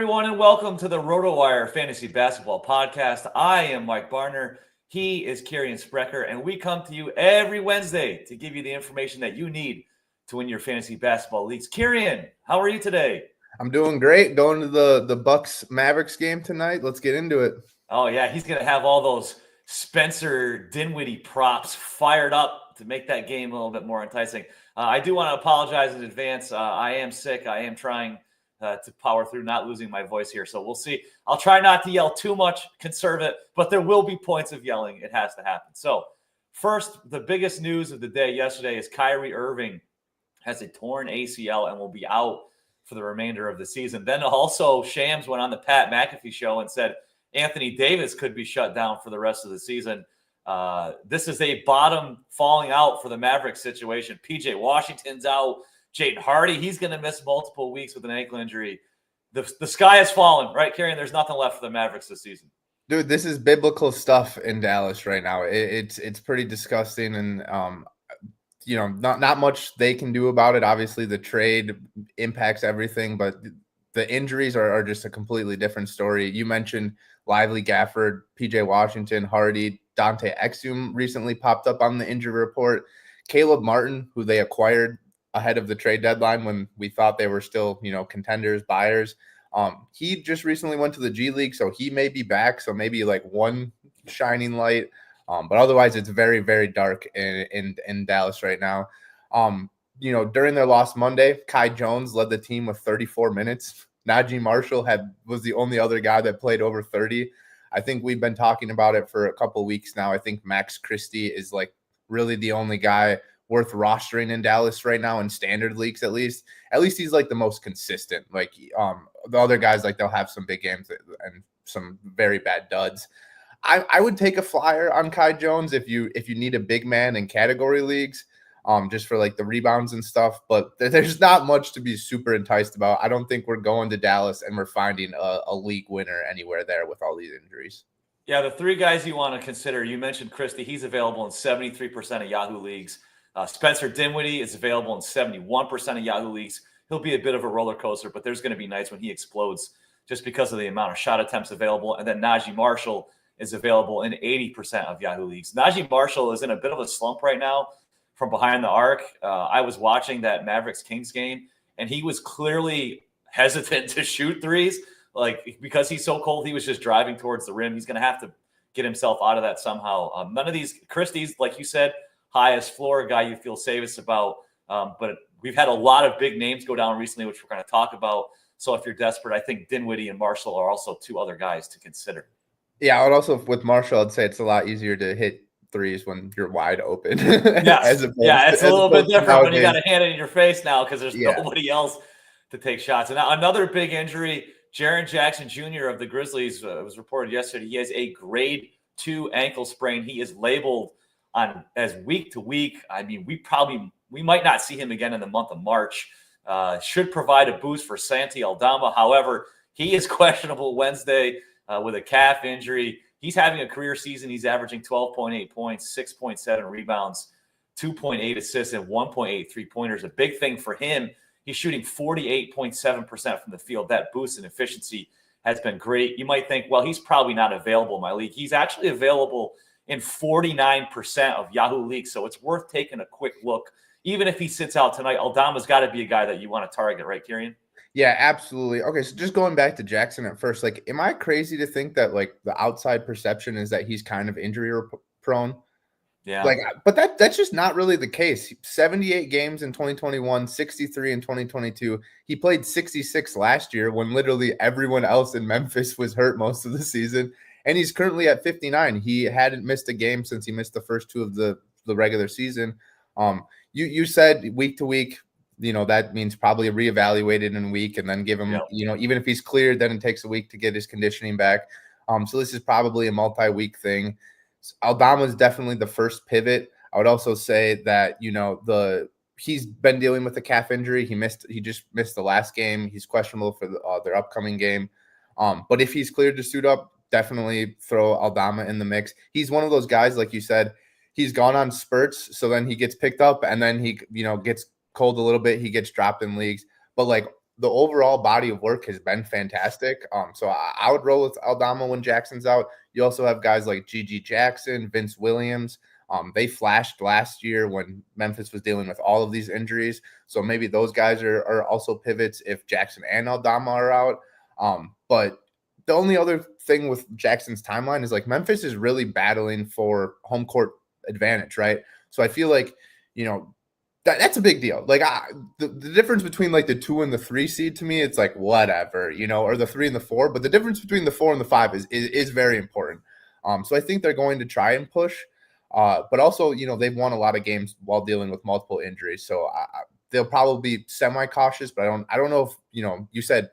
everyone, and welcome to the RotoWire Fantasy Basketball Podcast. I am Mike Barner. He is Kirien Sprecher, and we come to you every Wednesday to give you the information that you need to win your fantasy basketball leagues. Kirien, how are you today? I'm doing great. Going to the Bucks Mavericks game tonight. Let's get into it. Oh, yeah, he's going to have all those Spencer Dinwiddie props fired up to make that game a little bit more enticing. I do want to apologize in advance. I am sick. I am trying to power through, not losing my voice here. So we'll see. I'll try not to yell too much, conserve it, but there will be points of yelling. It has to happen. So first, the biggest news of the day yesterday is Kyrie Irving has a torn ACL and will be out for the remainder of the season. Then also Shams went on the Pat McAfee show and said Anthony Davis could be shut down for the rest of the season. This is a bottom falling out for the Mavericks situation. PJ Washington's out. Jaden Hardy, he's going to miss multiple weeks with an ankle injury. The sky has fallen, right, Kirien? There's nothing left for the Mavericks this season. Dude, this is biblical stuff in Dallas right now. It's pretty disgusting, and not much they can do about it. Obviously, the trade impacts everything, but the injuries are just a completely different story. You mentioned Lively, Gafford, PJ Washington, Hardy, Dante Exum recently popped up on the injury report. Caleb Martin, who they acquired ahead of the trade deadline when we thought they were still, contenders, buyers. He just recently went to the G League, so he may be back. So maybe like one shining light. But otherwise, it's very, very dark in Dallas right now. During their loss Monday, Kai Jones led the team with 34 minutes. Najee Marshall was the only other guy that played over 30. I think we've been talking about it for a couple of weeks now. I think Max Christie is like really the only guy worth rostering in Dallas right now in standard leagues, at least. At least he's like the most consistent. Like the other guys, like they'll have some big games and some very bad duds. I would take a flyer on Kai Jones if you need a big man in category leagues, just for like the rebounds and stuff. But there's not much to be super enticed about. I don't think we're going to Dallas and we're finding a league winner anywhere there with all these injuries. Yeah, the three guys you want to consider, you mentioned Christie. He's available in 73% of Yahoo leagues. Spencer Dinwiddie is available in 71% of Yahoo leagues. He'll be a bit of a roller coaster, but there's going to be nights when he explodes just because of the amount of shot attempts available. And then Najee Marshall is available in 80% of Yahoo leagues. Najee Marshall is in a bit of a slump right now from behind the arc. I was watching that Mavericks-Kings game, and he was clearly hesitant to shoot threes. Like, because he's so cold, he was just driving towards the rim. He's going to have to get himself out of that somehow. None of these, Christie's, like you said, highest floor guy you feel safest about. But we've had a lot of big names go down recently, which we're going to talk about. So if you're desperate, I think Dinwiddie and Marshall are also two other guys to consider. Yeah, I would also, with Marshall, I'd say it's a lot easier to hit threes when you're wide open. Yes. It's a little bit different when you got a hand in your face now because there's nobody else to take shots. And now another big injury, Jaren Jackson Jr. of the Grizzlies was reported yesterday. He has a grade 2 ankle sprain. He is labeled as week to week. I mean, we might not see him again in the month of March. Should provide a boost for Santi Aldama. However, he is questionable Wednesday with a calf injury. He's having a career season. He's averaging 12.8 points, 6.7 rebounds, 2.8 assists, and 1.8 3-pointers. A big thing for him, he's shooting 48.7% from the field. That boost in efficiency has been great. You might think, well, he's probably not available in my league. He's actually available in 49% of Yahoo leagues, so it's worth taking a quick look. Even if he sits out tonight, Aldama's got to be a guy that you want to target, right, Kirien? Yeah, absolutely. Okay, so just going back to Jackson at first, like, am I crazy to think that, like, the outside perception is that he's kind of injury prone? Yeah. Like, but that's just not really the case. 78 games in 2021, 63 in 2022. He played 66 last year when literally everyone else in Memphis was hurt most of the season. And he's currently at 59. He hadn't missed a game since he missed the first two of the regular season. You said week to week, that means probably reevaluated in a week and then give him, even if he's cleared, then it takes a week to get his conditioning back. So this is probably a multi-week thing. Aldama is definitely the first pivot. I would also say that, he's been dealing with a calf injury. He just missed the last game. He's questionable for their upcoming game. But if he's cleared to suit up, definitely throw Aldama in the mix. He's one of those guys, like you said, he's gone on spurts. So then he gets picked up and then he, gets cold a little bit. He gets dropped in leagues. But like the overall body of work has been fantastic. So I would roll with Aldama when Jackson's out. You also have guys like G.G. Jackson, Vince Williams. They flashed last year when Memphis was dealing with all of these injuries. So maybe those guys are also pivots if Jackson and Aldama are out. But the only other thing with Jackson's timeline is like Memphis is really battling for home court advantage, right? So I feel like, that's a big deal. Like the difference between like the 2 and the 3 seed to me, it's like whatever, or the 3 and the 4. But the difference between the 4 and the 5 is very important. So I think they're going to try and push. But also, they've won a lot of games while dealing with multiple injuries. So they'll probably be semi-cautious, but I don't know if, you said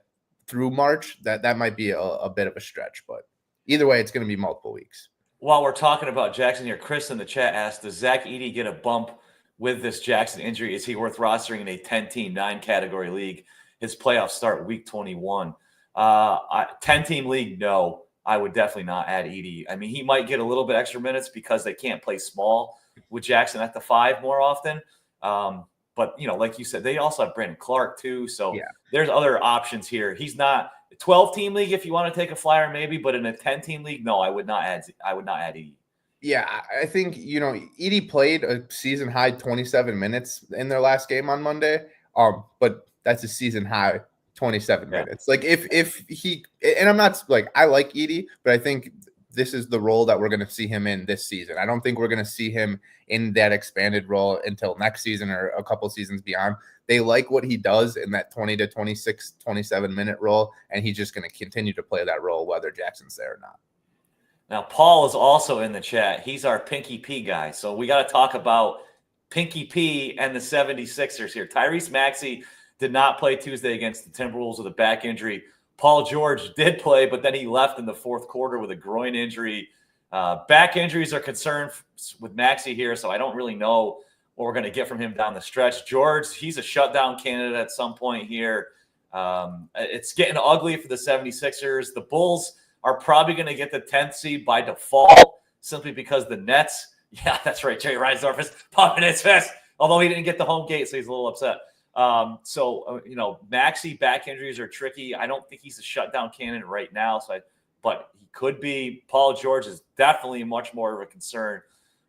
through March, that might be a bit of a stretch. But either way, it's going to be multiple weeks. While we're talking about Jackson here, Chris in the chat asked, does Zach Edey get a bump with this Jackson injury? Is he worth rostering in a 10-team, 9-category league? His playoffs start week 21. 10-team league, no. I would definitely not add Edey. I mean, he might get a little bit extra minutes because they can't play small with Jackson at the 5 more often. But, like you said, they also have Brandon Clark too. So There's other options here. He's not a 12-team league if you want to take a flyer maybe, but in a 10-team league, no, I would not add Edey. Yeah, I think, Edey played a season high 27 minutes in their last game on Monday. But that's a season high 27 minutes. Like if he, and I'm not like, I like Edey, but I think this is the role that we're going to see him in this season. I don't think we're going to see him in that expanded role until next season or a couple seasons beyond. They like what he does in that 20 to 26, 27 minute role. And he's just going to continue to play that role, whether Jackson's there or not. Now, Paul is also in the chat. He's our Pinky P guy. So we got to talk about Pinky P and the 76ers here. Tyrese Maxey did not play Tuesday against the Timberwolves with a back injury. Paul George did play, but then he left in the fourth quarter with a groin injury. Back injuries are concerned with Maxey here, so I don't really know what we're going to get from him down the stretch. George, he's a shutdown candidate at some point here. It's getting ugly for the 76ers. The Bulls are probably going to get the 10th seed by default simply because the Nets, yeah, that's right, Jerry Reinsdorf is pumping his fist, although he didn't get the home gate, so he's a little upset. Maxey back injuries are tricky. I don't think he's a shutdown candidate right now, but he could be. Paul George is definitely much more of a concern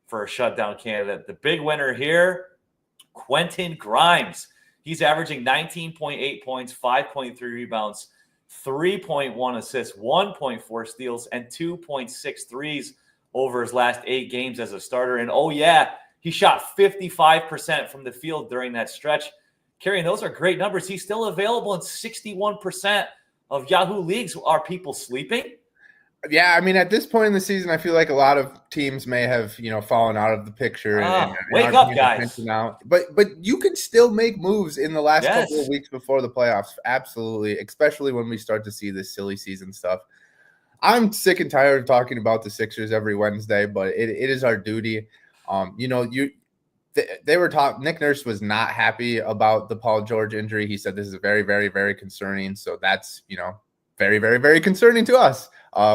for a shutdown candidate. The big winner here, Quentin Grimes. He's averaging 19.8 points, 5.3 rebounds, 3.1 assists, 1.4 steals, and 2.6 threes over his last 8 games as a starter. And he shot 55% from the field during that stretch. Kirien, those are great numbers. He's still available in 61% of Yahoo leagues. Are people sleeping? Yeah, I mean, at this point in the season, I feel like a lot of teams may have, fallen out of the picture. Wake up, guys! Now. But you can still make moves in the last couple of weeks before the playoffs. Absolutely, especially when we start to see this silly season stuff. I'm sick and tired of talking about the Sixers every Wednesday, but it is our duty. They were talking. Nick Nurse was not happy about the Paul George injury. He said this is very, very, very concerning. So that's very, very, very concerning to us.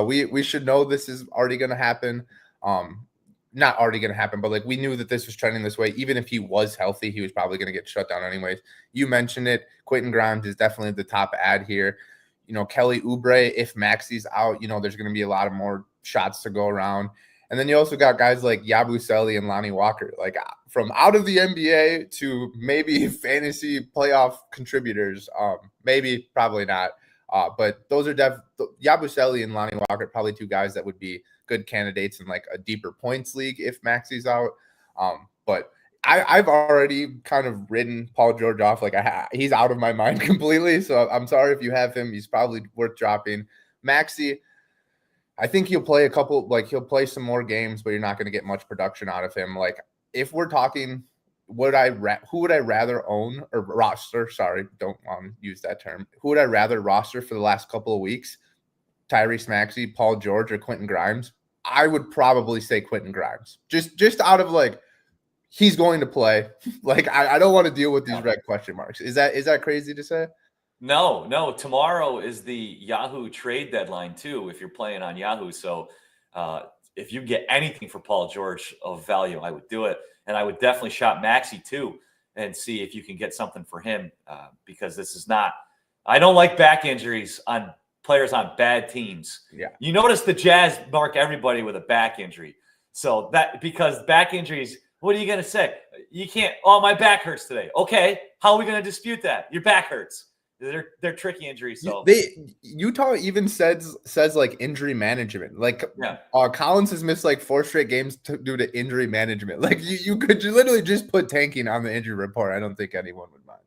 We should know this is already going to happen. Not already going to happen, but like we knew that this was trending this way. Even if he was healthy, he was probably going to get shut down anyways. You mentioned it. Quentin Grimes is definitely the top ad here. Kelly Oubre, if Maxey's out, there's going to be a lot of more shots to go around. And then you also got guys like Yabusele and Lonnie Walker, like from out of the NBA to maybe fantasy playoff contributors. Maybe, probably not. But those are Yabusele and Lonnie Walker, probably 2 guys that would be good candidates in like a deeper points league if Maxey's out. But I've already kind of ridden Paul George off. Like he's out of my mind completely. So I'm sorry if you have him. He's probably worth dropping. Maxey, I think he'll play he'll play some more games, but you're not going to get much production out of him. Like if we're talking, who would I rather own or roster? Sorry, don't want to use that term. Who would I rather roster for the last couple of weeks? Tyrese Maxey, Paul George, or Quentin Grimes? I would probably say Quentin Grimes. Just out of like, he's going to play. Like I don't want to deal with these red question marks. Is that crazy to say? No. Tomorrow is the Yahoo trade deadline too, if you're playing on Yahoo. So if you get anything for Paul George of value, I would do it. And I would definitely shop Maxey too and see if you can get something for him because this is not I don't like back injuries on players on bad teams. Yeah. You notice the Jazz mark everybody with a back injury. So because back injuries, what are you going to say? You can't, oh, my back hurts today. Okay. How are we going to dispute that? Your back hurts. They're tricky injuries. So Utah even says like injury management. Like Collins has missed like 4 straight games due to injury management. Like you could literally just put tanking on the injury report. I don't think anyone would mind.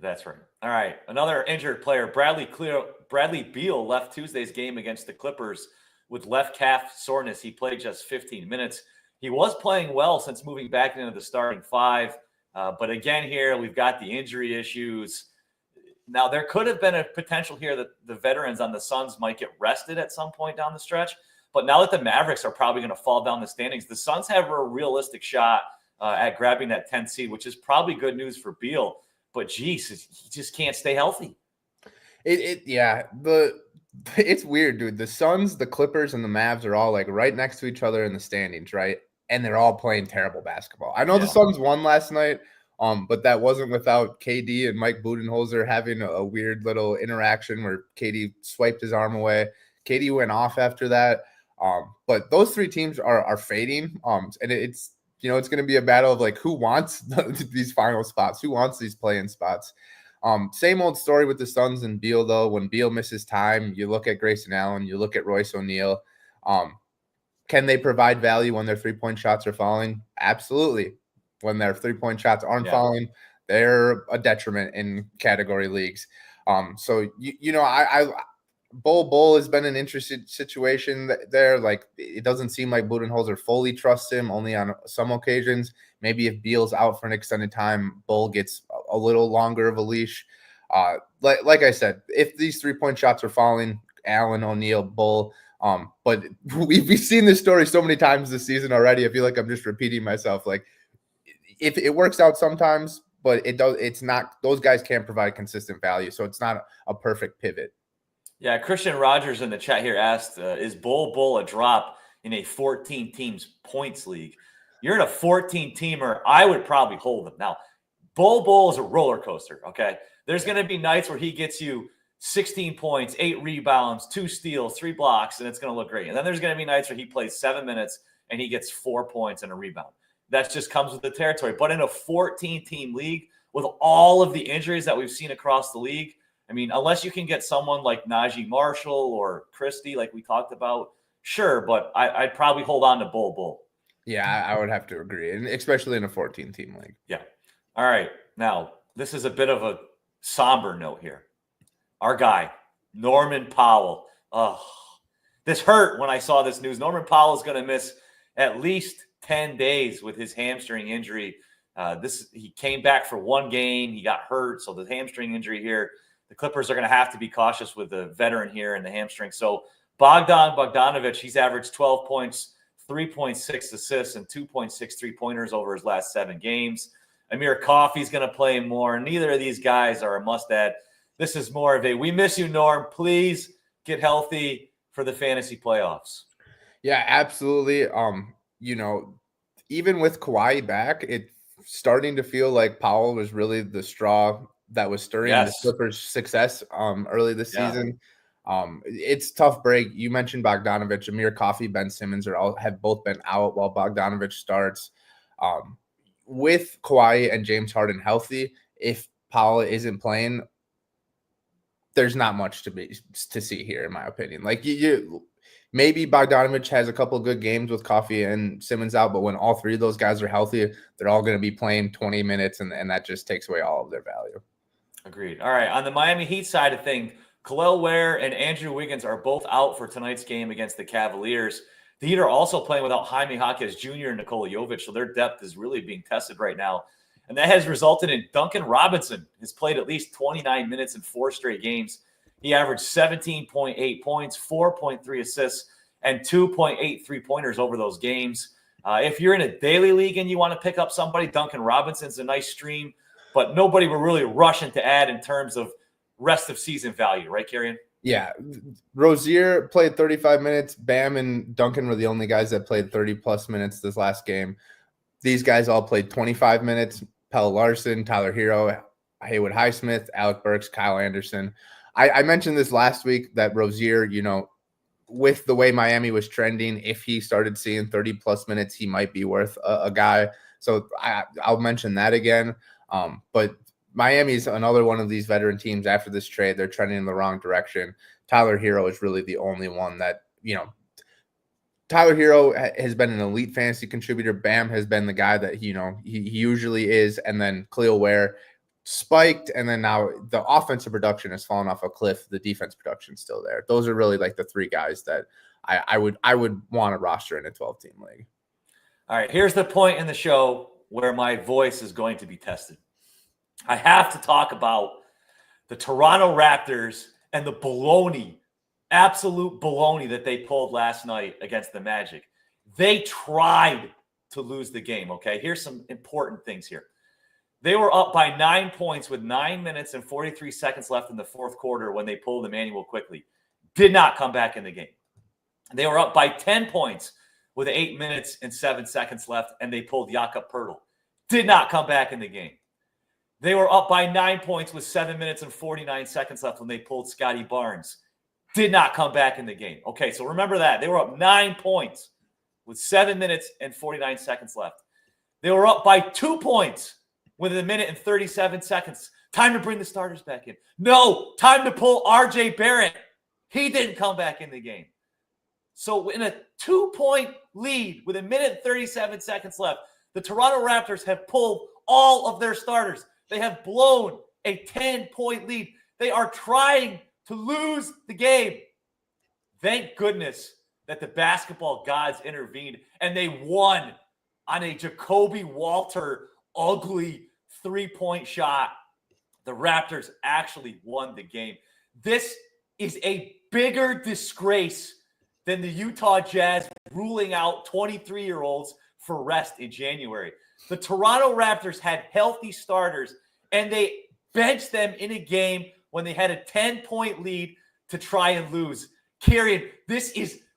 That's right. All right. Another injured player, Bradley Beal, left Tuesday's game against the Clippers with left calf soreness. He played just 15 minutes. He was playing well since moving back into the starting 5. But again, here we've got the injury issues. Now, there could have been a potential here that the veterans on the Suns might get rested at some point down the stretch. But now that the Mavericks are probably going to fall down the standings, the Suns have a realistic shot at grabbing that 10th seed, which is probably good news for Beal. But, geez, he just can't stay healthy. It's weird, dude. The Suns, the Clippers, and the Mavs are all like right next to each other in the standings, right? And they're all playing terrible basketball. I know the Suns won last night. But that wasn't without KD and Mike Budenholzer having a weird little interaction where KD swiped his arm away. KD went off after that. But those 3 teams are fading. And it's it's going to be a battle of like who wants these final spots, who wants these play-in spots. Same old story with the Suns and Beal though. When Beal misses time, you look at Grayson Allen, you look at Royce O'Neal. Can they provide value when their 3-point shots are falling? Absolutely. When their 3-point shots aren't falling, they're a detriment in category leagues. So Bull has been an interesting situation there. Like it doesn't seem like Budenholzer fully trusts him, only on some occasions. Maybe if Beal's out for an extended time, Bull gets a little longer of a leash. Like I said, if these 3-point shots are falling, Allen, O'Neal, Bull. But we've seen this story so many times this season already. I feel like I'm just repeating myself. Like, if it works out sometimes, but it's not, those guys can't provide consistent value. So it's not a perfect pivot. Yeah. Christian Rogers in the chat here asked, is Bull a drop in a 14 teams points league? You're in a 14 teamer. I would probably hold him. Now, Bull is a roller coaster. Okay. There's going to be nights where he gets you 16 points, 8 rebounds, 2 steals, 3 blocks, and it's going to look great. And then there's going to be nights where he plays 7 minutes and he gets 4 points and a rebound. That just comes with the territory. But in a 14-team league with all of the injuries that we've seen across the league, I mean, unless you can get someone like Najee Marshall or Christie, like we talked about, sure, but I'd probably hold on to Bull. Yeah, I would have to agree, and especially in a 14-team league. Yeah. All right. Now, this is a bit of a somber note here. Our guy, Norman Powell. Oh, this hurt when I saw this news. Norman Powell is going to miss at least 10 days with his hamstring injury. He came back for 1 game. He got hurt. So the hamstring injury here, the Clippers are going to have to be cautious with the veteran here and the hamstring. So Bogdanovich, he's averaged 12 points, 3.6 assists, and 2.6 3-pointers over his last 7 games. Amir Coffey's going to play more. Neither of these guys are a must-add. This is more of a, we miss you, Norm. Please get healthy for the fantasy playoffs. Yeah, absolutely. Even with Kawhi back, it's starting to feel like Powell was really the straw that was stirring the Clippers' success early this season. It's tough break. You mentioned Bogdanovich, Amir Coffey, Ben Simmons have both been out while Bogdanovich starts. With Kawhi and James Harden healthy, if Powell isn't playing, there's not much to see here, in my opinion. Like maybe Bogdanovich has a couple of good games with Coffey and Simmons out, but when all 3 of those guys are healthy, they're all going to be playing 20 minutes, and that just takes away all of their value. Agreed. All right. On the Miami Heat side of things, Khalil Ware and Andrew Wiggins are both out for tonight's game against the Cavaliers. The Heat are also playing without Jaime Jaquez Jr. and Nikola Jovic, so their depth is really being tested right now. And that has resulted in Duncan Robinson has played at least 29 minutes in 4 straight games. He averaged 17.8 points, 4.3 assists, and 2.8 3-pointers over those games. If you're in a daily league and you want to pick up somebody, Duncan Robinson's a nice stream, but nobody we're really rushing to add in terms of rest of season value, right, Kirien? Yeah. Rozier played 35 minutes. Bam and Duncan were the only guys that played 30-plus minutes this last game. These guys all played 25 minutes. Pelle Larson, Tyler Hero, Haywood Highsmith, Alec Burks, Kyle Anderson. I mentioned this last week that Rozier, with the way Miami was trending, if he started seeing 30-plus minutes, he might be worth a guy. So I'll mention that again. But Miami's another one of these veteran teams after this trade. They're trending in the wrong direction. Tyler Hero is really the only one that, Tyler Hero has been an elite fantasy contributor. Bam has been the guy that, he usually is. And then Khalil Ware spiked, and then now the offensive production has fallen off a cliff. The defense production is still there. Those are really like the three guys that I would want to roster in a 12-team league. All right, here's the point in the show where my voice is going to be tested. I have to talk about the Toronto Raptors and the baloney, absolute baloney that they pulled last night against the Magic. They tried to lose the game, okay? Here's some important things here. They were up by 9 points with 9 minutes and 43 seconds left in the fourth quarter when they pulled Emmanuel quickly. Did not come back in the game. They were up by 10 points with 8 minutes and 7 seconds left, and they pulled Jakob Poeltl. Did not come back in the game. They were up by 9 points with 7 minutes and 49 seconds left when they pulled Scotty Barnes. Did not come back in the game. Okay, so remember that. They were up 9 points with 7 minutes and 49 seconds left. They were up by 2 points with a minute and 37 seconds. Time to bring the starters back in. No, time to pull RJ Barrett. He didn't come back in the game. So in a 2-point lead with a minute and 37 seconds left, the Toronto Raptors have pulled all of their starters. They have blown a 10-point lead. They are trying to lose the game. Thank goodness that the basketball gods intervened and they won on a Jacoby Walter ugly 3-point shot. The Raptors actually won the game. This is a bigger disgrace than the Utah Jazz ruling out 23-year-olds for rest in January. The Toronto Raptors had healthy starters, and they benched them in a game when they had a 10-point lead to try and lose. Kirien,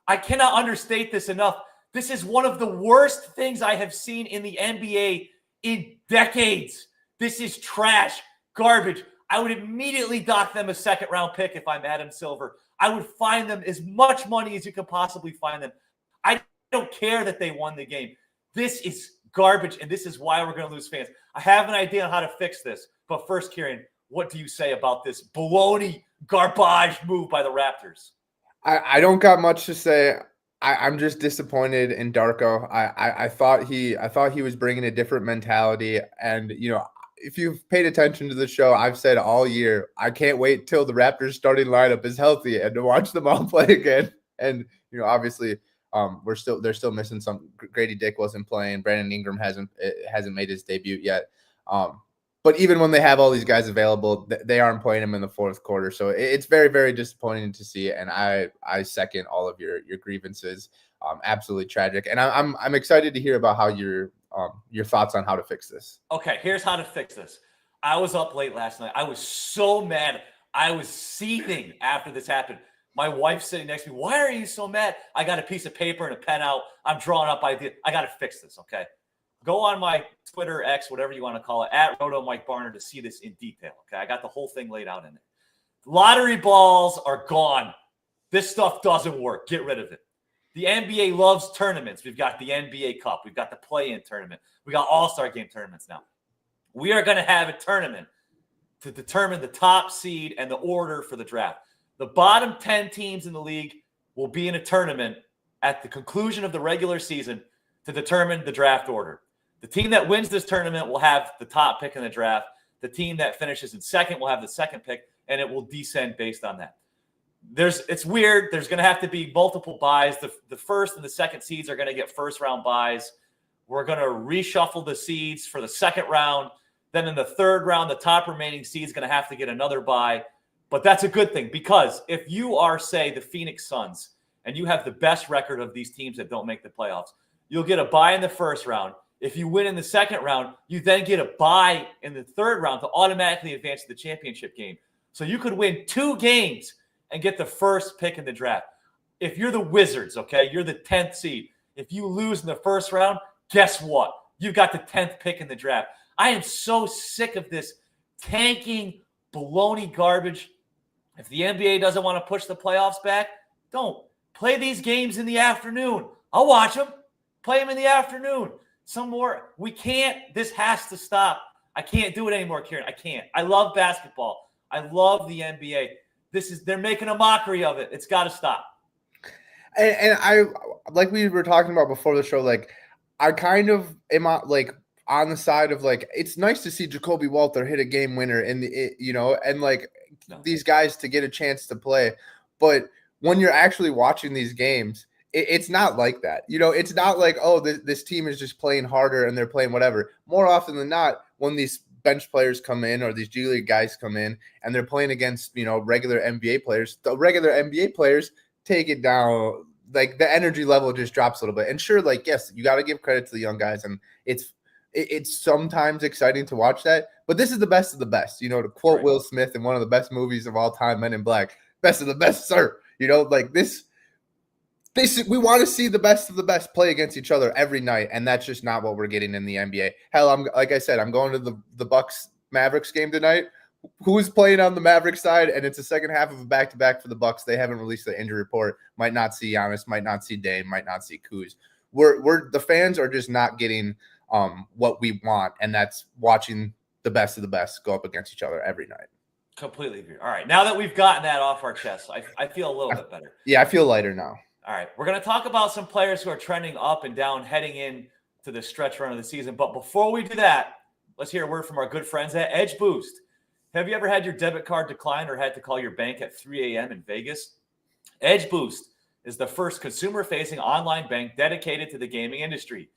I cannot understate this enough. This is one of the worst things I have seen in the NBA in decades. This is trash, garbage. I would immediately dock them a second-round pick if I'm Adam Silver. I would find them as much money as you could possibly find them. I don't care that they won the game. This is garbage, and this is why we're going to lose fans. I have an idea on how to fix this. But first, Kirien, what do you say about this baloney garbage move by the Raptors? I don't got much to say. I'm just disappointed in Darko. I thought he was bringing a different mentality, and if you've paid attention to the show, I've said all year, I can't wait till the Raptors starting lineup is healthy and to watch them all play again. And, obviously they're still missing some. Grady Dick wasn't playing. Brandon Ingram hasn't made his debut yet. But even when they have all these guys available, they aren't playing them in the fourth quarter. So it's very, very disappointing to see. And I second all of your grievances. Absolutely tragic. And I'm excited to hear about how your thoughts on how to fix this. Okay, here's how to fix this. I was up late last night. I was so mad. I was seething after this happened. My wife's sitting next to me. Why are you so mad? I got a piece of paper and a pen out. I'm drawing up ideas. I got to fix this, okay? Go on my Twitter, X, whatever you want to call it, at RotoMikeBarner to see this in detail, okay? I got the whole thing laid out in it. Lottery balls are gone. This stuff doesn't work. Get rid of it. The NBA loves tournaments. We've got the NBA Cup. We've got the play-in tournament. We got all-star game tournaments now. We are going to have a tournament to determine the top seed and the order for the draft. The bottom 10 teams in the league will be in a tournament at the conclusion of the regular season to determine the draft order. The team that wins this tournament will have the top pick in the draft. The team that finishes in second will have the second pick, and it will descend based on that. It's weird. There's going to have to be multiple buys. The first and the second seeds are going to get first-round buys. We're going to reshuffle the seeds for the second round. Then in the third round, the top remaining seed is going to have to get another bye. But that's a good thing because if you are, say, the Phoenix Suns and you have the best record of these teams that don't make the playoffs, you'll get a bye in the first round. If you win in the second round, you then get a bye in the third round to automatically advance to the championship game. So you could win 2 games and get the first pick in the draft. If you're the Wizards, okay, you're the 10th seed. If you lose in the first round, guess what? You got the 10th pick in the draft. I am so sick of this tanking baloney garbage. If the NBA doesn't want to push the playoffs back, don't. Play these games in the afternoon. I'll watch them. Play them in the afternoon. Some more. We can't. This has to stop. I can't do it anymore, Kieran. I can't. I love basketball. I love the NBA. They're making a mockery of it. It's got to stop. And I, like we were talking about before the show, like I kind of am like on the side of like, it's nice to see Jacoby Walter hit a game winner and these guys to get a chance to play. But when you're actually watching these games, it's not like that. It's not like, oh, this team is just playing harder and they're playing whatever. More often than not, when these bench players come in or these G League guys come in and they're playing against, regular NBA players, the regular NBA players take it down. Like the energy level just drops a little bit. And sure, like, yes, you got to give credit to the young guys. And it's sometimes exciting to watch that. But this is the best of the best. To quote right. Will Smith in one of the best movies of all time, Men in Black, best of the best, sir. Like this, we want to see the best of the best play against each other every night, and that's just not what we're getting in the NBA. Hell, like I said, I'm going to the Bucks Mavericks game tonight. Who's playing on the Mavericks side? And it's the second half of a back-to-back for the Bucks. They haven't released the injury report. Might not see Giannis, might not see Dame, might not see Kuz. We're the fans are just not getting what we want, and that's watching the best of the best go up against each other every night. Completely agree. All right, now that we've gotten that off our chest, I feel a little bit better. Yeah, I feel lighter now. All right, we're going to talk about some players who are trending up and down heading in to the stretch run of the season. But before we do that, let's hear a word from our good friends at Edge Boost. Have you ever had your debit card decline or had to call your bank at 3 a.m. in Vegas? Edge Boost is the first consumer-facing online bank dedicated to the gaming industry.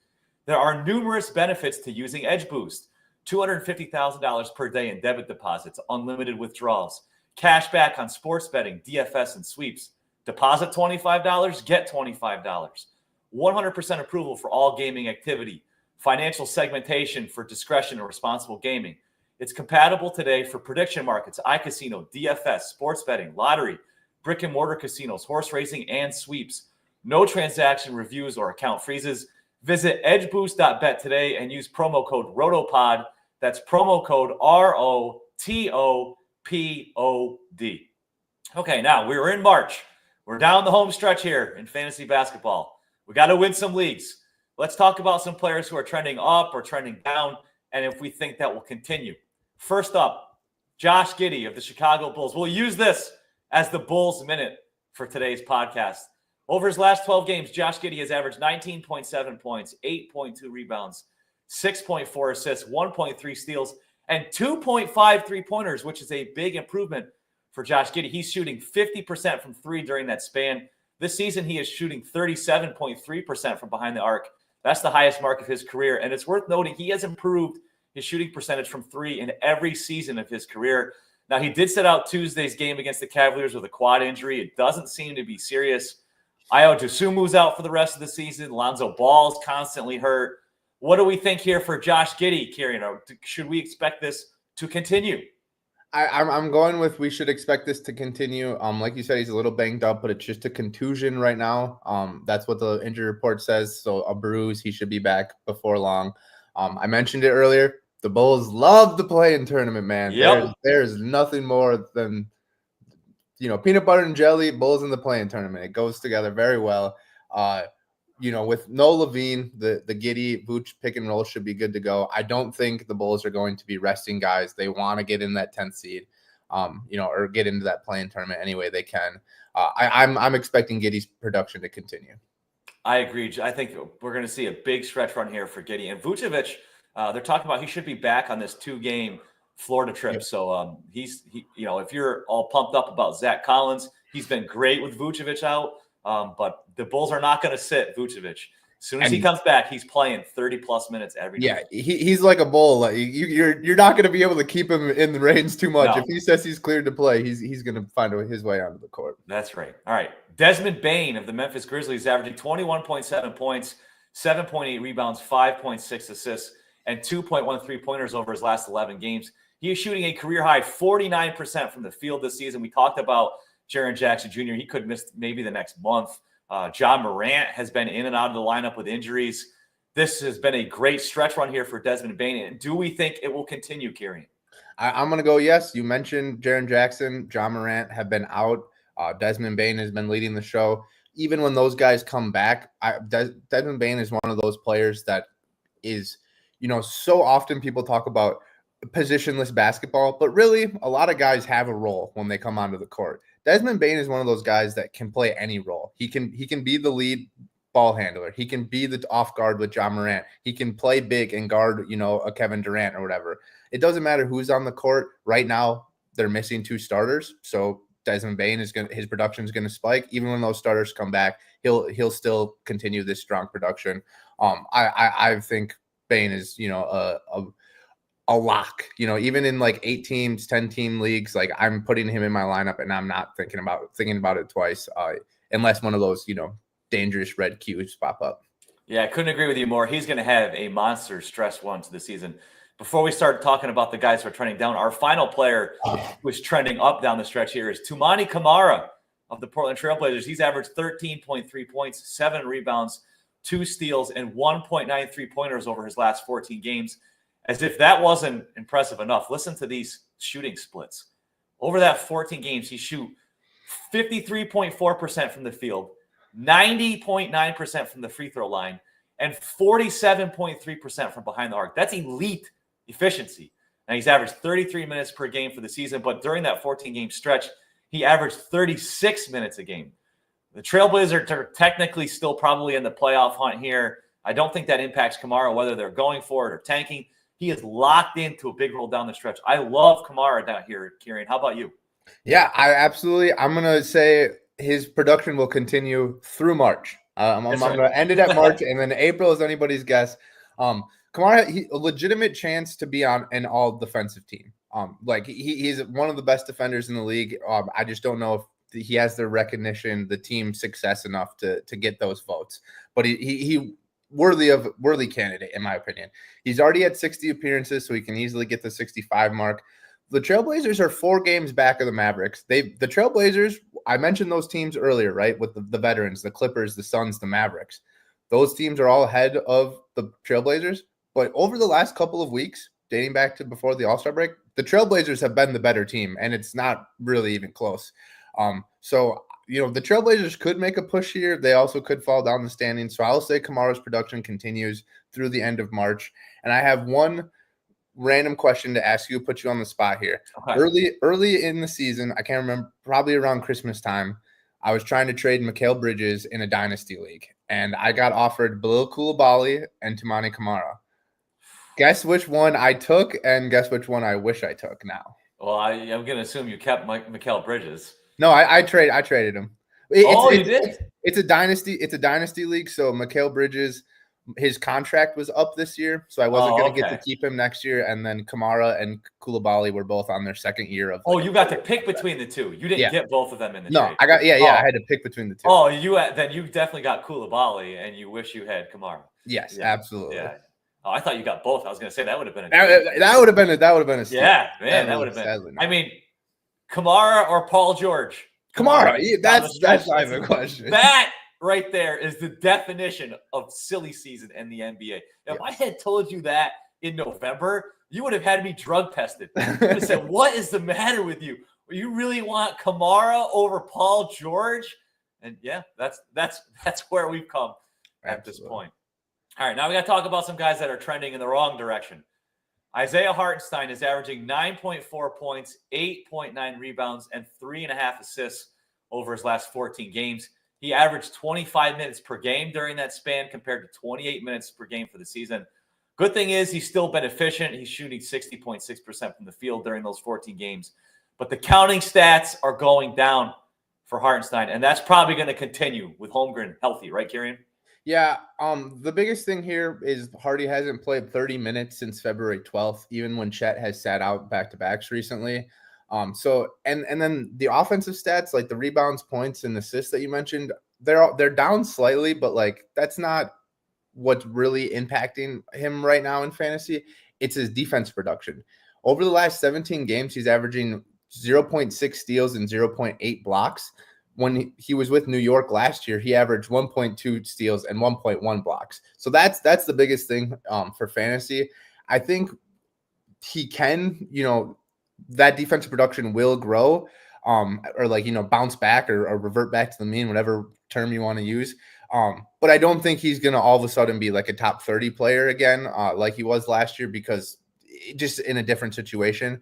There are numerous benefits to using Edge Boost. $250,000 per day in debit deposits, unlimited withdrawals, cash back on sports betting, DFS, and sweeps. Deposit $25, get $25. 100% approval for all gaming activity. Financial segmentation for discretion and responsible gaming. It's compatible today for prediction markets, iCasino, DFS, sports betting, lottery, brick and mortar casinos, horse racing, and sweeps. No transaction reviews or account freezes. Visit edgeboost.bet today and use promo code ROTOPOD. That's promo code ROTOPOD. Okay, now we're in March. We're down the home stretch here in fantasy basketball. We got to win some leagues. Let's talk about some players who are trending up or trending down, and if we think that will continue. First up, Josh Giddey of the Chicago Bulls. We'll use this as the Bulls Minute for today's podcast. Over his last 12 games, Josh Giddey has averaged 19.7 points, 8.2 rebounds, 6.4 assists, 1.3 steals, and 2.5 three-pointers, which is a big improvement for Josh Giddey. He's shooting 50% from three during that span. This season, he is shooting 37.3% from behind the arc. That's the highest mark of his career. And it's worth noting he has improved his shooting percentage from three in every season of his career. Now, he did sit out Tuesday's game against the Cavaliers with a quad injury. It doesn't seem to be serious. Ayo Dosunmu's out for the rest of the season. Lonzo Ball's constantly hurt. What do we think here for Josh Giddey, Kieran? Should we expect this to continue? I'm going with we should expect this to continue. Like you said, he's a little banged up, but it's just a contusion right now. That's what the injury report says. So a bruise, he should be back before long. I mentioned it earlier. The Bulls love the play-in tournament, man. Yep. There's nothing more than, peanut butter and jelly, Bulls in the play-in tournament. It goes together very well. With no Levine, the Giddey, Vooch pick and roll should be good to go. I don't think the Bulls are going to be resting guys. They want to get in that 10th seed, or get into that play-in tournament any way they can. I'm expecting Giddey's production to continue. I agree. I think we're going to see a big stretch run here for Giddey. And Vucevic, they're talking about he should be back on this 2-game Florida trip. Yep. So if you're all pumped up about Zach Collins, he's been great with Vucevic out. But the Bulls are not going to sit Vucevic. As soon as he comes back, he's playing 30-plus minutes every night. Yeah, he's like a bull. Like you're not going to be able to keep him in the reins too much. No. If he says he's cleared to play, he's going to find his way onto the court. That's right. All right. Desmond Bane of the Memphis Grizzlies averaging 21.7 points, 7.8 rebounds, 5.6 assists, and 2.1 three-pointers over his last 11 games. He is shooting a career-high 49% from the field this season. We talked about Jaren Jackson Jr. He could miss maybe the next month. John Morant has been in and out of the lineup with injuries. This has been a great stretch run here for Desmond Bane. And do we think it will continue, Kyrie? I'm going to go yes. You mentioned Jaren Jackson, John Morant have been out. Desmond Bane has been leading the show. Even when those guys come back, Desmond Bane is one of those players that is, so often people talk about positionless basketball, but really a lot of guys have a role when they come onto the court. Desmond Bane is one of those guys that can play any role. He can be the lead ball handler. He can be the off guard with John Morant. He can play big and guard, a Kevin Durant or whatever. It doesn't matter who's on the court. Right now, they're missing 2 starters. So Desmond Bane his production is going to spike. Even when those starters come back, he'll still continue this strong production. I think Bane is, a lock, even in like 8 teams, 10 team leagues, like I'm putting him in my lineup and I'm not thinking about it twice, unless one of those, dangerous red Qs pop up. Yeah, I couldn't agree with you more. He's going to have a monster stress run to the season. Before we start talking about the guys who are trending down, our final player who is trending up down the stretch here is Toumani Camara of the Portland Trailblazers. He's averaged 13.3 points, 7 rebounds, 2 steals, and 1.9 3-pointers over his last 14 games. As if that wasn't impressive enough, listen to these shooting splits. Over that 14 games, he shoot 53.4% from the field, 90.9% from the free throw line, and 47.3% from behind the arc. That's elite efficiency. Now, he's averaged 33 minutes per game for the season, but during that 14-game stretch, he averaged 36 minutes a game. The Trailblazers are technically still probably in the playoff hunt here. I don't think that impacts Camara, whether they're going for it or tanking. He is locked into a big role down the stretch. I love Camara down here, Kirien. How about you? Yeah, I'm going to say his production will continue through March. I'm going to end it at March, and then April is anybody's guess. Camara, a legitimate chance to be on an all-defensive team. He's one of the best defenders in the league. I just don't know if he has the recognition, the team success enough to get those votes. But he worthy candidate, in my opinion. He's already at 60 appearances, so he can easily get the 65 mark. The Trailblazers are 4 games back of the Mavericks. The Trailblazers, I mentioned those teams earlier, right? With the veterans, the Clippers, the Suns, the Mavericks. Those teams are all ahead of the Trailblazers. But over the last couple of weeks, dating back to before the All-Star break, the Trailblazers have been the better team, and it's not really even close. So the Trailblazers could make a push here. They also could fall down the standings. So I'll say Kamara's production continues through the end of March. And I have one random question to ask you, put you on the spot here. Okay. Early in the season, I can't remember, probably around Christmas time, I was trying to trade Mikal Bridges in a dynasty league, and I got offered Bilal Coulibaly and Toumani Camara. Guess which one I took, and guess which one I wish I took now. Well, I'm going to assume you kept Mikal Bridges. No, I traded him. You did? It's a dynasty league, so Mikal Bridges, his contract was up this year, so I wasn't going to get to keep him next year. And then Camara and Coulibaly were both on their second year of. You got to pick between the two. You didn't get both of them in the trade. I got I had to pick between the two. Then you definitely got Coulibaly, and you wish you had Camara. Yes, absolutely. Yeah. Oh, I thought you got both. I was going to say that would have been that would have been a steal. Yeah, man, that would have been. I mean, Camara or Paul George? Camara. That's not even a question. That right there is the definition of silly season in the NBA. If I had told you that in November, you would have had me drug tested. You would have said, "What is the matter with you? You really want Camara over Paul George?" And yeah, that's where we've come at this point. All right, now we got to talk about some guys that are trending in the wrong direction. Isaiah Hartenstein is averaging 9.4 points, 8.9 rebounds, and 3.5 assists over his last 14 games. He averaged 25 minutes per game during that span compared to 28 minutes per game for the season. Good thing is he's still been efficient. He's shooting 60.6% from the field during those 14 games. But the counting stats are going down for Hartenstein, and that's probably going to continue with Holmgren healthy, right, Kirien? Yeah, the biggest thing here is Hardy hasn't played 30 minutes since February 12th, even when Chet has sat out back-to-backs recently. So then the offensive stats, like the rebounds, points, and assists that you mentioned, they're down slightly, but like that's not what's really impacting him right now in fantasy. It's his defense production. Over the last 17 games, he's averaging 0.6 steals and 0.8 blocks. When he was with New York last year, he averaged 1.2 steals and 1.1 blocks. So that's the biggest thing for fantasy. I think he can, that defensive production will grow, or like, bounce back or revert back to the mean, whatever term you want to use. But I don't think he's going to all of a sudden be like a top 30 player again, like he was last year, because just in a different situation.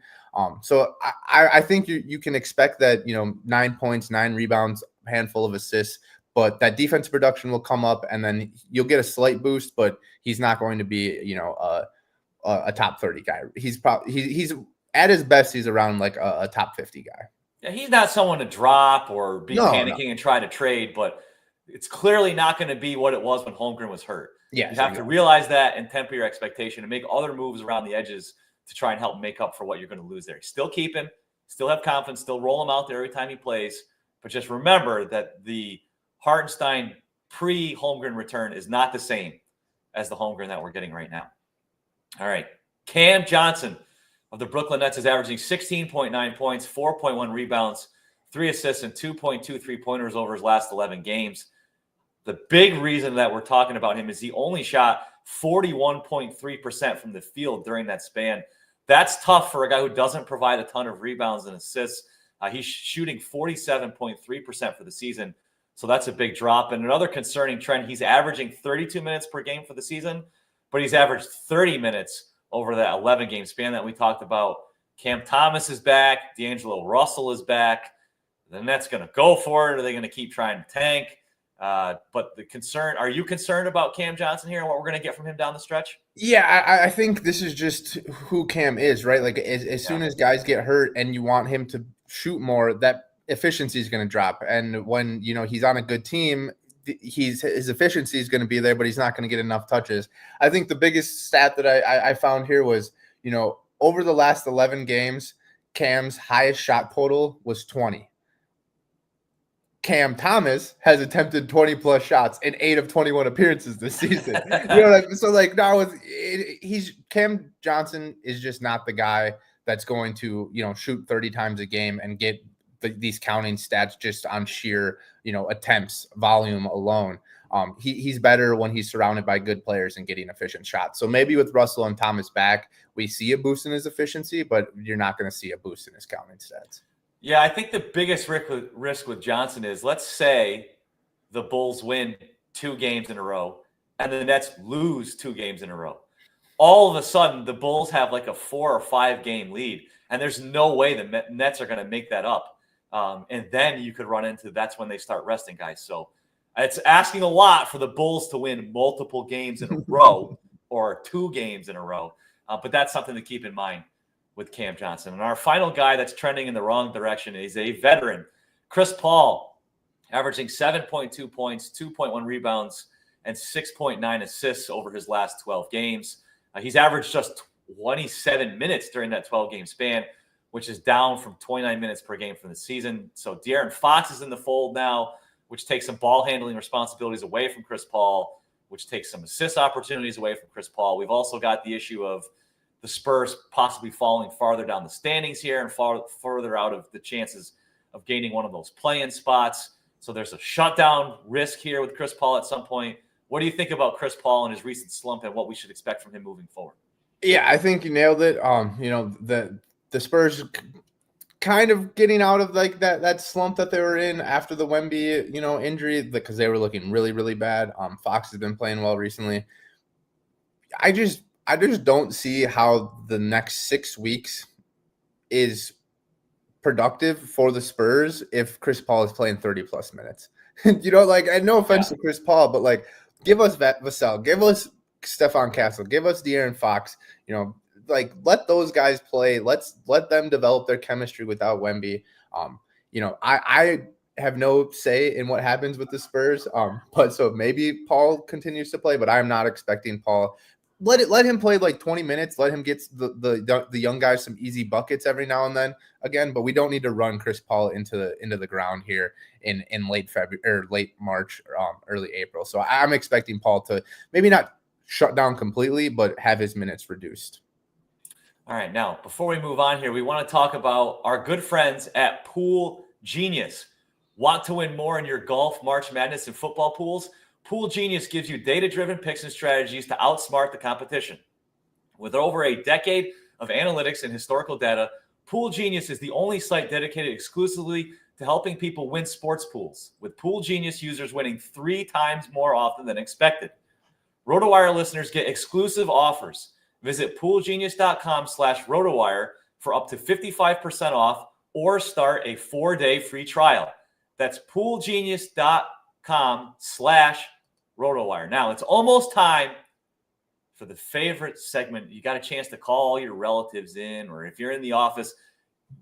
So I think you can expect that, 9 points, 9 rebounds, handful of assists, but that defense production will come up, and then you'll get a slight boost, but he's not going to be, a top 30 guy. He's at his best, he's around like a top 50 guy. Yeah, he's not someone to drop or be panicking and try to trade, but it's clearly not going to be what it was when Holmgren was hurt. Yeah, you have to realize that and temper your expectation and make other moves around the edges to try and help make up for what you're going to lose there. Still keep him, still have confidence, still roll him out there every time he plays. But just remember that the Hartenstein pre-Holmgren return is not the same as the Holmgren that we're getting right now. All right. Cam Johnson of the Brooklyn Nets is averaging 16.9 points, 4.1 rebounds, 3 assists, and 2.2 3-pointers over his last 11 games. The big reason that we're talking about him is he only shot 41.3% from the field during that span. That's tough for a guy who doesn't provide a ton of rebounds and assists. He's shooting 47.3% for the season, so that's a big drop. And another concerning trend, he's averaging 32 minutes per game for the season, but he's averaged 30 minutes over that 11-game span that we talked about. Cam Thomas is back. D'Angelo Russell is back. The Nets going to go for it, or are they going to keep trying to tank? But the concern, are you concerned about Cam Johnson here and what we're going to get from him down the stretch? Yeah, I think this is just who Cam is, right? Like as soon as guys get hurt and you want him to shoot more, that efficiency is going to drop. And when, he's on a good team, his efficiency is going to be there, but he's not going to get enough touches. I think the biggest stat that I found here was, over the last 11 games, Cam's highest shot total was 20. Cam Thomas has attempted 20 plus shots in 8 of 21 appearances this season. So now Cam Johnson is just not the guy that's going to, shoot 30 times a game and get these counting stats just on sheer, attempts volume alone. He's better when he's surrounded by good players and getting efficient shots. So maybe with Russell and Thomas back, we see a boost in his efficiency, but you're not going to see a boost in his counting stats. Yeah, I think the biggest risk with Johnson is, let's say the Bulls win 2 games in a row and the Nets lose 2 games in a row. All of a sudden, the Bulls have like a 4 or 5 game lead, and there's no way the Nets are going to make that up. And then you could run into that's when they start resting guys. So it's asking a lot for the Bulls to win multiple games in a row or 2 games in a row. But that's something to keep in mind with Cam Johnson. And our final guy that's trending in the wrong direction is a veteran, Chris Paul, averaging 7.2 points, 2.1 rebounds, and 6.9 assists over his last 12 games. He's averaged just 27 minutes during that 12-game span, which is down from 29 minutes per game from the season. So De'Aaron Fox is in the fold now, which takes some ball handling responsibilities away from Chris Paul, which takes some assist opportunities away from Chris Paul. We've also got the issue of the Spurs possibly falling farther down the standings here and further out of the chances of gaining one of those play-in spots. So there's a shutdown risk here with Chris Paul at some point. What do you think about Chris Paul and his recent slump and what we should expect from him moving forward? Yeah, I think you nailed it. The Spurs kind of getting out of like that slump that they were in after the Wemby, injury, because they were looking really, really bad. Fox has been playing well recently. I just don't see how the next 6 weeks is productive for the Spurs if Chris Paul is playing 30 plus minutes. And no offense to Chris Paul, but give us Vassell, give us Stephon Castle, give us De'Aaron Fox, let those guys play. Let them develop their chemistry without Wemby. I have no say in what happens with the Spurs. But so maybe Paul continues to play, but I'm not expecting Paul. Let him play 20 minutes. Let him get the young guys some easy buckets every now and then again. But we don't need to run Chris Paul into the ground here in late February or late March, early April. So I'm expecting Paul to maybe not shut down completely, but have his minutes reduced. All right, now before we move on here, we want to talk about our good friends at Pool Genius. Want to win more in your golf, March Madness, and football pools? Pool Genius gives you data-driven picks and strategies to outsmart the competition. With over a decade of analytics and historical data, Pool Genius is the only site dedicated exclusively to helping people win sports pools, with Pool Genius users winning 3 times more often than expected. RotoWire listeners get exclusive offers. Visit poolgenius.com/RotoWire for up to 55% off or start a 4-day free trial. That's poolgenius.com/RotoWire. Now, it's almost time for the favorite segment. You got a chance to call all your relatives in, or if you're in the office,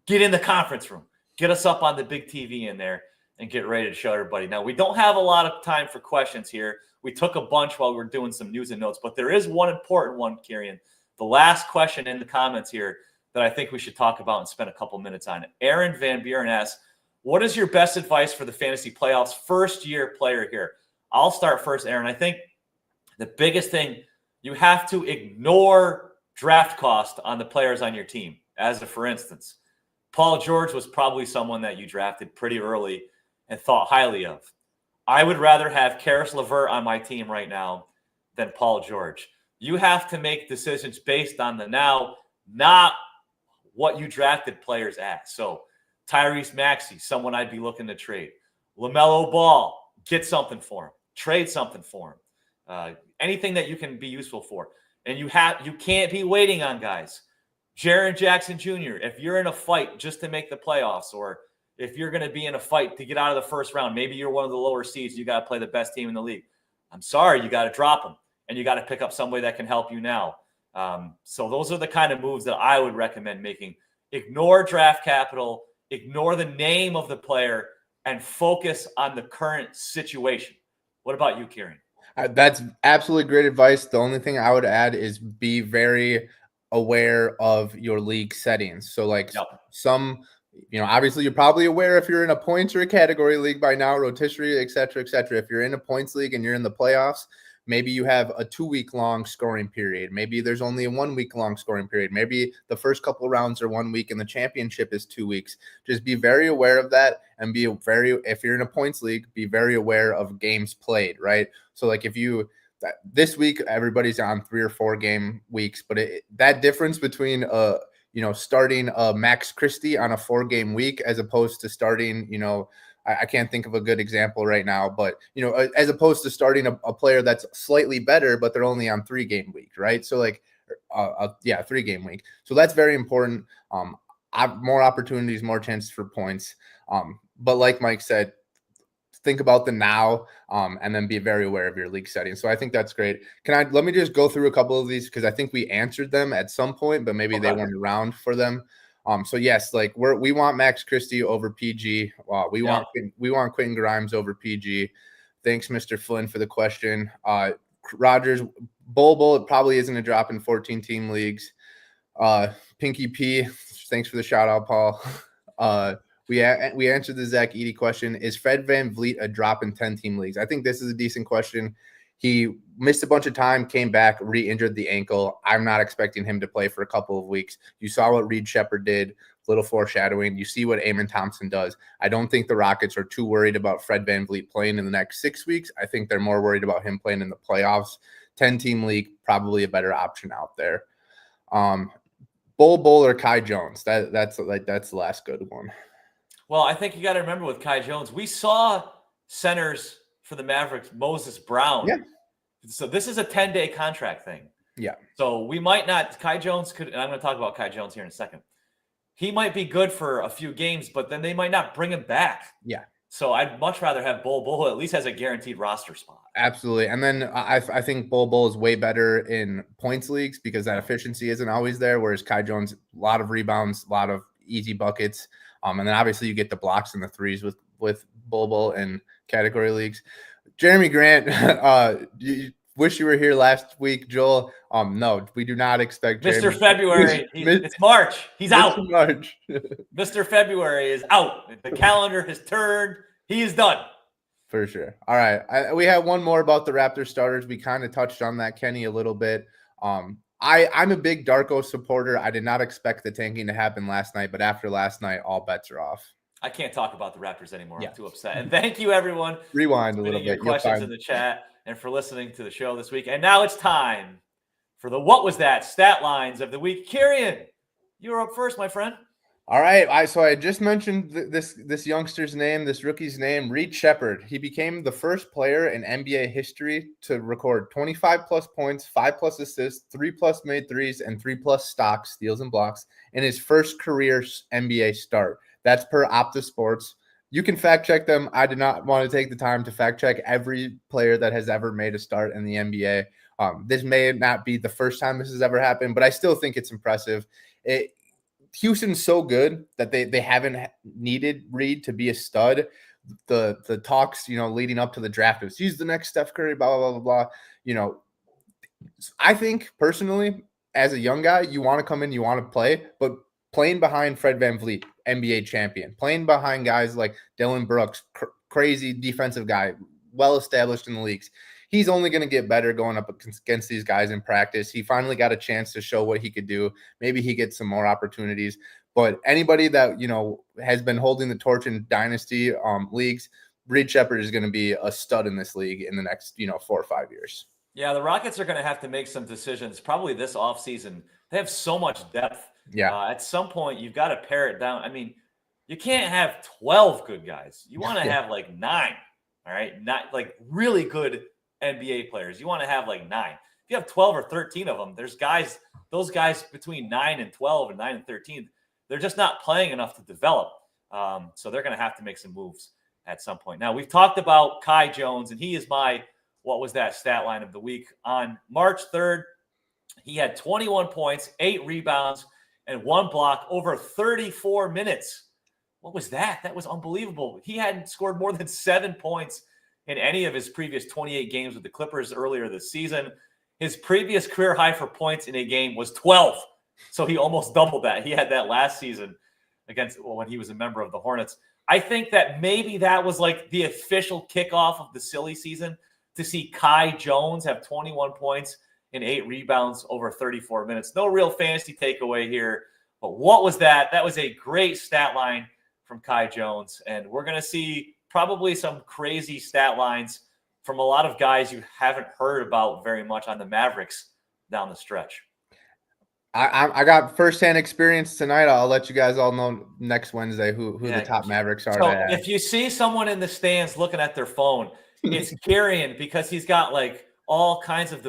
get in the conference room. Get us up on the big TV in there and get ready to show everybody. Now, we don't have a lot of time for questions here. We took a bunch while we were doing some news and notes, but there is one important one, Kirien. The last question in the comments here that I think we should talk about and spend a couple minutes on. Aaron Van Buren asks, what is your best advice for the fantasy playoffs first-year player here? I'll start first, Aaron. I think the biggest thing, you have to ignore draft cost on the players on your team. As for instance, Paul George was probably someone that you drafted pretty early and thought highly of. I would rather have Karis LeVert on my team right now than Paul George. You have to make decisions based on the now, not what you drafted players at. So Tyrese Maxey, someone I'd be looking to trade. LaMelo Ball, get something for him. Trade something for him. Anything that you can be useful for. And you can't be waiting on guys. Jaren Jackson Jr., if you're in a fight just to make the playoffs, or if you're going to be in a fight to get out of the first round, maybe you're one of the lower seeds, you got to play the best team in the league. I'm sorry, you got to drop them, and you got to pick up somebody that can help you now. So those are the kind of moves that I would recommend making. Ignore draft capital, ignore the name of the player, and focus on the current situation. What about you, Kirien? That's absolutely great advice. The only thing I would add is be very aware of your league settings. So like some, obviously you're probably aware if you're in a points or a category league by now, rotisserie, et cetera, et cetera. If you're in a points league and you're in the playoffs, maybe you have a 2-week-long scoring period. Maybe there's only a 1-week-long scoring period. Maybe the first couple of rounds are 1 week and the championship is 2 weeks. Just be very aware of that, and if you're in a points league, be very aware of games played, right? So like this week, everybody's on 3 or 4 game weeks, but that difference between starting Max Christie on a 4-game week as opposed to starting, I can't think of a good example right now, but as opposed to starting a player that's slightly better, but they're only on 3-game week, right? So like, 3-game week. So that's very important. More opportunities, more chances for points. But like Mike said, think about the now, and then be very aware of your league settings. So I think that's great. Let me just go through a couple of these because I think we answered them at some point, but maybe they weren't around for them. So yes, like we want Max Christie over PG. We want Quentin Grimes over PG. Thanks, Mr. Flynn, for the question. Rogers, Bull, it probably isn't a drop in 14-team leagues. Pinky P, thanks for the shout out, Paul. We answered the Zach Edey question. Is Fred VanVleet a drop in 10-team leagues? I think this is a decent question. He missed a bunch of time, came back, re-injured the ankle. I'm not expecting him to play for a couple of weeks. You saw what Reed Shepherd did, little foreshadowing. You see what Eamon Thompson does. I don't think the Rockets are too worried about Fred VanVleet playing in the next 6 weeks. I think they're more worried about him playing in the playoffs. 10-team league, probably a better option out there. Bull or Kai Jones. That's the last good one. Well, I think you got to remember with Kai Jones, we saw centers for the Mavericks, Moses Brown. Yeah. So this is a 10-day contract thing. Yeah. So we might not, Kai Jones could, and I'm going to talk about Kai Jones here in a second. He might be good for a few games, but then they might not bring him back. Yeah. So I'd much rather have Bull at least has a guaranteed roster spot. Absolutely. And then I think Bull is way better in points leagues because that efficiency isn't always there, whereas Kai Jones, a lot of rebounds, a lot of easy buckets. And then obviously you get the blocks and the threes with Bull in category leagues. Jeremy Grant, you wish you were here last week, Joel. No, we do not expect Mr. February. It's March. He's out. March. Mr. February is out. The calendar has turned. He is done. For sure. All right. We have one more about the Raptors starters. We kind of touched on that, Kenny, a little bit. I'm a big Darko supporter. I did not expect the tanking to happen last night, but after last night, all bets are off. I can't talk about the Raptors anymore. I'm too upset. And thank you, everyone. Rewind a little bit. Your questions in the chat and for listening to the show this week. And now it's time for the What Was That stat lines of the week. Kirien, you were up first, my friend. All right. So I just mentioned this youngster's name, this rookie's name, Reed Shepherd. He became the first player in NBA history to record 25 plus points, 5 plus assists, 3 plus made threes, and 3 plus stocks, steals, and blocks in his first career NBA start. That's per Opta Sports. You can fact check them. I did not want to take the time to fact check every player that has ever made a start in the NBA. This may not be the first time this has ever happened, but I still think it's impressive. Houston's so good that they haven't needed Reed to be a stud. The talks, leading up to the draft was he's the next Steph Curry, blah, blah, blah, blah. I think personally, as a young guy, you want to come in, you want to play, but playing behind Fred VanVleet, NBA champion, playing behind guys like Dylan Brooks, crazy defensive guy, well established in the leagues. He's only going to get better going up against these guys in practice. He finally got a chance to show what he could do. Maybe he gets some more opportunities. But anybody that, has been holding the torch in dynasty leagues, Reed Shepherd is going to be a stud in this league in the next, 4 or 5 years. Yeah, the Rockets are going to have to make some decisions probably this offseason. They have so much depth. Yeah. At some point, you've got to pare it down. I mean, you can't have 12 good guys. You want to have like 9, all right? Not like really good NBA players. You want to have like 9. If you have 12 or 13 of them, those guys between 9 and 12 and 9 and 13, they're just not playing enough to develop. So they're going to have to make some moves at some point. Now, we've talked about Kai Jones, and he is what was that stat line of the week? On March 3rd, he had 21 points, 8 rebounds, and 1 block over 34 minutes. What was that? That was unbelievable. He hadn't scored more than 7 points in any of his previous 28 games with the Clippers earlier this season. His previous career high for points in a game was 12. So he almost doubled that. He had that last season when he was a member of the Hornets. I think that maybe that was like the official kickoff of the silly season to see Kai Jones have 21 points and 8 rebounds over 34 minutes. No real fantasy takeaway here. But what was that? That was a great stat line from Kai Jones. And we're going to see probably some crazy stat lines from a lot of guys you haven't heard about very much on the Mavericks down the stretch. I got firsthand experience tonight. I'll let you guys all know next Wednesday who the top Mavericks are. So if you see someone in the stands looking at their phone, it's Kirien, because he's got all kinds of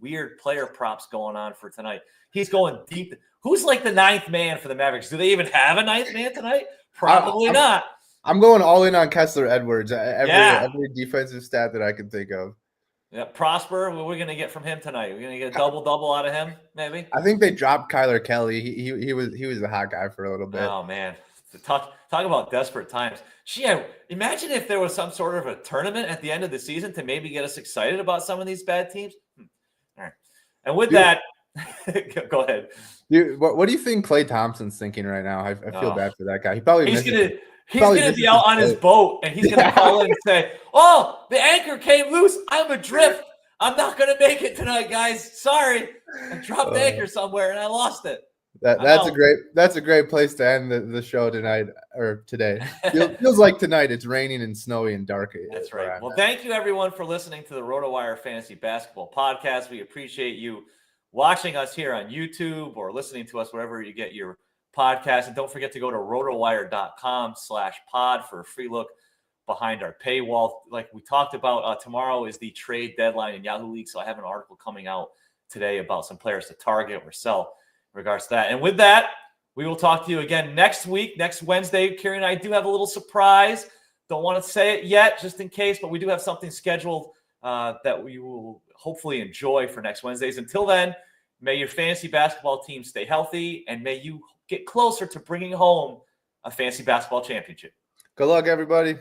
weird player props going on for tonight. He's going deep. Who's like the 9th man for the Mavericks? Do they even have a 9th man tonight? Probably not. I'm going all in on Kessler Edwards. Every defensive stat that I can think of. Yeah, Prosper. What are we going to get from him tonight? We're going to get a double out of him, maybe. I think they dropped Kyler Kelly. He was a hot guy for a little bit. Oh man, talk about desperate times. Imagine if there was some sort of a tournament at the end of the season to maybe get us excited about some of these bad teams. All right, and with that, go ahead. Dude, what do you think Klay Thompson's thinking right now? I feel bad for that guy. He's gonna be out on his boat, and he's gonna call in and say, "Oh, the anchor came loose. I'm adrift. I'm not gonna make it tonight, guys. Sorry, I dropped the anchor somewhere and I lost it." That's a great place to end the show tonight or today. Feels like tonight it's raining and snowy and dark. That's right. Well, thank you everyone for listening to the RotoWire Fantasy Basketball Podcast. We appreciate you watching us here on YouTube or listening to us wherever you get your podcast. And don't forget to go to rotowire.com/pod for a free look behind our paywall. Like we talked about, tomorrow is the trade deadline in Yahoo League. So I have an article coming out today about some players to target or sell in regards to that. And with that, we will talk to you again next week, next Wednesday. Kerry and I do have a little surprise. Don't want to say it yet, just in case, but we do have something scheduled that we will hopefully enjoy for next Wednesdays. Until then, may your fantasy basketball team stay healthy, and may you get closer to bringing home a fantasy basketball championship. Good luck, everybody.